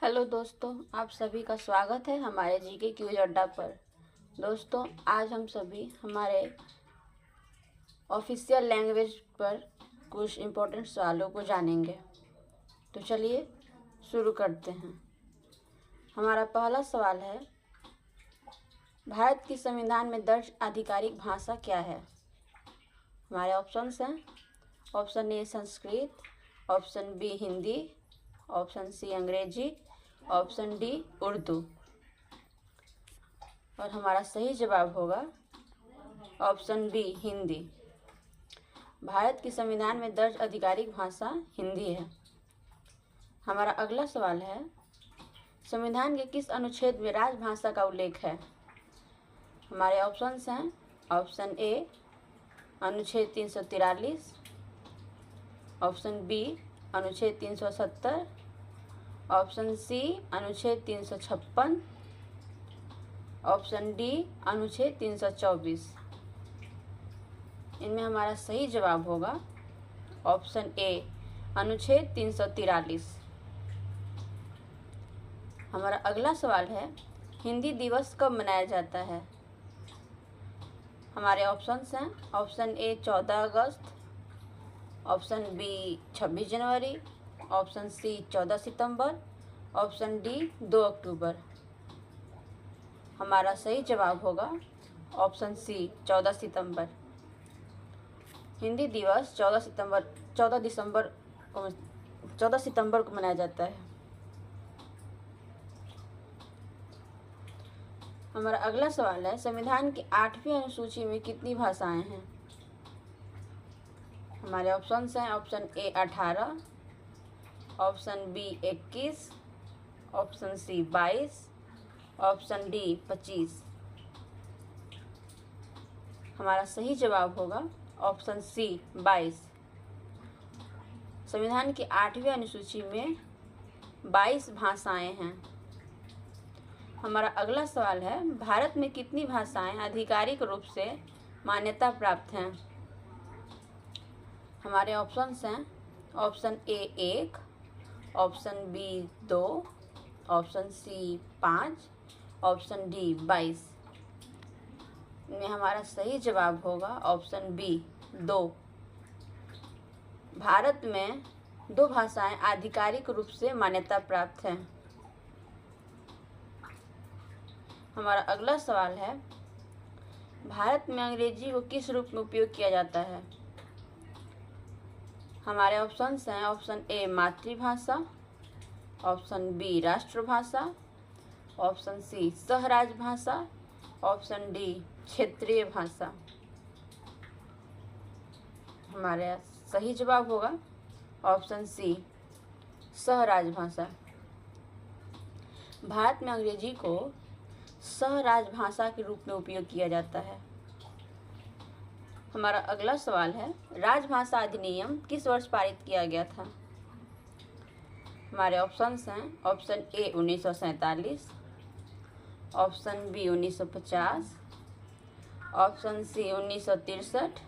Hello दोस्तों, आप सभी का स्वागत है हमारे जीके क्यूज अड्डा पर। दोस्तों, आज हम सभी हमारे ऑफिशियल लैंग्वेज पर कुछ इम्पोर्टेंट सवालों को जानेंगे। तो चलिए शुरू करते हैं। हमारा पहला सवाल है, भारत की संविधान में दर्ज आधिकारिक भाषा क्या है? हमारे ऑप्शंस हैं, option A Sanskrit, option B Hindi, option C Angrezi, option D Urdu. और हमारा सही जवाब होगा ऑप्शन बी हिंदी। भारत की संविधान में दर्ज आधिकारिक भाषा हिंदी है। हमारा अगला सवाल है, संविधान के किस अनुच्छेद में राजभाषा का उल्लेख है? हमारे ऑप्शंस हैं, ऑप्शन ए अनुच्छेद 343, ऑप्शन बी अनुच्छेद 370, ऑप्शन सी अनुच्छेद 356, ऑप्शन डी अनुच्छेद 324। इनमें हमारा सही जवाब होगा ऑप्शन ए अनुच्छेद 343। हमारा अगला सवाल है, हिंदी दिवस कब मनाया जाता है? हमारे ऑप्शंस हैं, ऑप्शन ए 14 अगस्त, ऑप्शन बी 26 जनवरी, ऑप्शन सी 14 सितंबर, ऑप्शन डी 2 अक्टूबर। हमारा सही जवाब होगा ऑप्शन सी 14 सितंबर। हिंदी दिवस 14 सितंबर को मनाया जाता है। हमारा अगला सवाल है, संविधान की 8वीं अनुसूची में कितनी भाषाएं हैं? हमारे ऑप्शंस हैं, option A 18, option B 21, option C 22, option D 25। हमारा सही जवाब होगा ऑप्शन सी 22। संविधान की 8वीं अनुसूची में 22 भाषाएं हैं। हमारा अगला सवाल है, भारत में कितनी भाषाएं आधिकारिक रूप से मान्यता प्राप्त हैं? हमारे ऑप्शंस हैं, option A 1, option B 2, option C 5, option D 22। इनमें हमारा सही जवाब होगा ऑप्शन बी 2। भारत में 2 भाषाएं आधिकारिक रूप से मान्यता प्राप्त हैं। हमारा अगला सवाल है, भारत में अंग्रेजी को किस रूप में उपयोग किया जाता है? हमारे ऑप्शंस हैं, ऑप्शन ए मातृभाषा, ऑप्शन बी राष्ट्रभाषा, ऑप्शन सी सहराजभाषा, ऑप्शन डी क्षेत्रीय भाषा। हमारा सही जवाब होगा ऑप्शन सी सहराजभाषा। भारत में अंग्रेजी को सहराजभाषा के रूप में उपयोग किया जाता है। हमारा अगला सवाल है, राजभाषा अधिनियम किस वर्ष पारित किया गया था? हमारे ऑप्शंस हैं, option A 1947, option B 1950, option C 1963,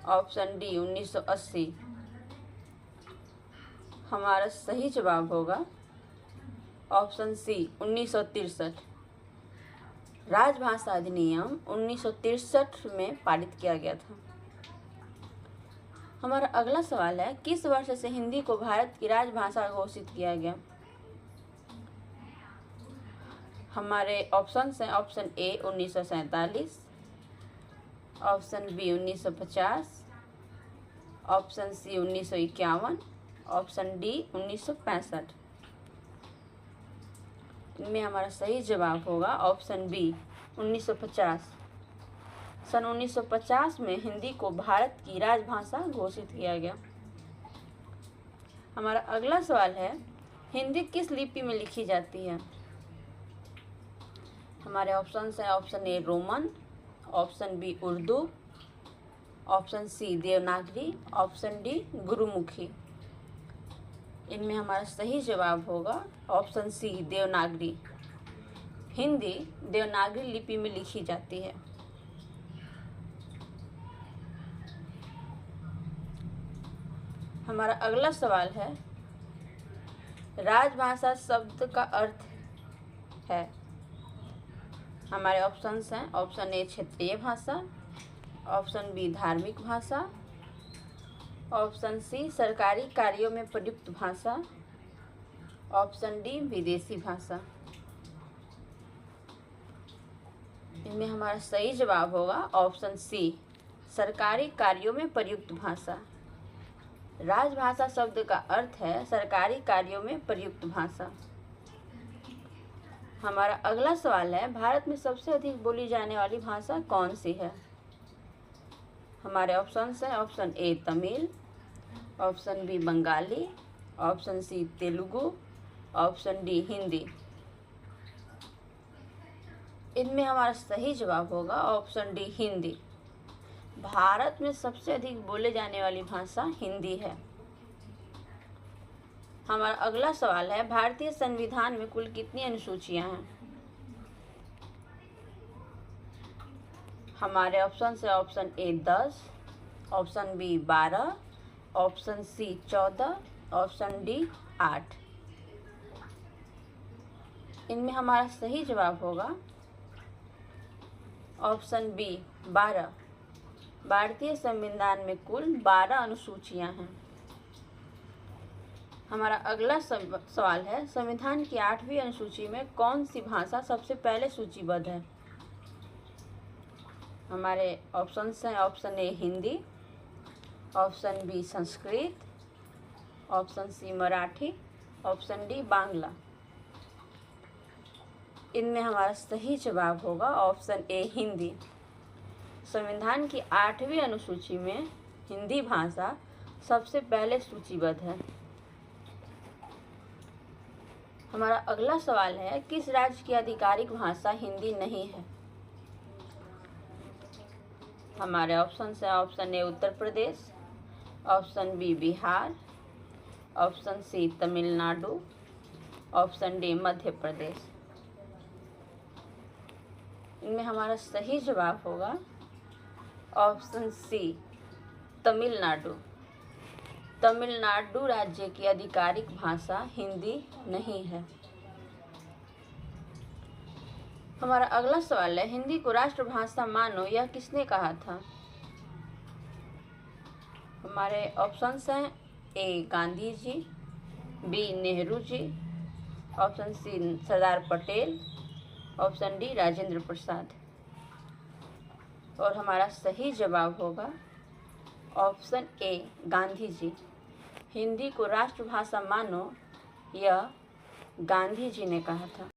option D 1980। हमारा सही जवाब होगा ऑप्शन सी 1963। राजभाषा अधिनियम 1963 में पारित किया गया था। हमारा अगला सवाल है, किस वर्ष से हिंदी को भारत की राजभाषा घोषित किया गया? हमारे ऑप्शंस हैं, option A 1947, option B 1950, option C 1951, option D 1965। इनमें हमारा सही जवाब होगा ऑप्शन बी 1950। सन 1950 में हिंदी को भारत की राजभाषा घोषित किया गया। हमारा अगला सवाल है, हिंदी किस लिपि में लिखी जाती है? हमारे ऑप्शंस हैं, option A Roman, option B Urdu, option C Devanagari, option D Gurmukhi. इनमें हमारा सही जवाब होगा ऑप्शन सी देवनागरी। हिंदी देवनागरी लिपि में लिखी जाती है। हमारा अगला सवाल है, राजभाषा शब्द का अर्थ है, हमारे ऑप्शंस हैं, ऑप्शन ए क्षेत्रीय भाषा, ऑप्शन बी धार्मिक भाषा, ऑप्शन सी सरकारी कार्यों में प्रयुक्त भाषा, ऑप्शन डी विदेशी भाषा। इनमें हमारा सही जवाब होगा ऑप्शन सी सरकारी कार्यों में प्रयुक्त भाषा। राजभाषा शब्द का अर्थ है सरकारी कार्यों में प्रयुक्त भाषा। हमारा अगला सवाल है, भारत में सबसे अधिक बोली जाने वाली भाषा कौन सी है? हमारे ऑप्शंस हैं, option A Tamil, option B Bengali, option C Telugu, option D Hindi. इनमें हमारा सही जवाब होगा ऑप्शन डी हिंदी। भारत में सबसे अधिक बोले जाने वाली भाषा हिंदी है। हमारा अगला सवाल है, भारतीय संविधान में कुल कितनी अनुसूचियां हैं? हमारे ऑप्शन है, option A 10, option B 12, option C 14, option D 8। इनमें हमारा सही जवाब होगा ऑप्शन बी 12। भारतीय संविधान में कुल 12 अनुसूचियां हैं। हमारा अगला सवाल है, संविधान की 8वीं अनुसूची में कौन सी भाषा सबसे पहले सूचीबद्ध है? हमारे ऑप्शंस हैं, option A Hindi, option B Sanskrit, option C Marathi, option D Bangla. इनमें हमारा सही जवाब होगा ऑप्शन ए हिंदी। संविधान की 8वीं अनुसूची में हिंदी भाषा सबसे पहले सूचीबद्ध है। हमारा अगला सवाल है, किस राज्य की आधिकारिक भाषा हिंदी नहीं है? हमारे ऑप्शन है, option A Uttar Pradesh, option B Bihar, option C Tamil Nadu, option D Madhya Pradesh. इनमें हमारा सही जवाब होगा ऑप्शन सी तमिलनाडु। तमिलनाडु राज्य की आधिकारिक भाषा हिंदी नहीं है। हमारा अगला सवाल है, हिंदी को राष्ट्रभाषा मानो यह किसने कहा था? हमारे ऑप्शंस हैं, ए Gandhi ji, B Nehru ji, option C Sardar Patel, option D Rajendra Prasad. और हमारा सही जवाब होगा ऑप्शन ए गांधी जी। हिंदी को राष्ट्रभाषा मानो यह गांधी जी ने कहा था।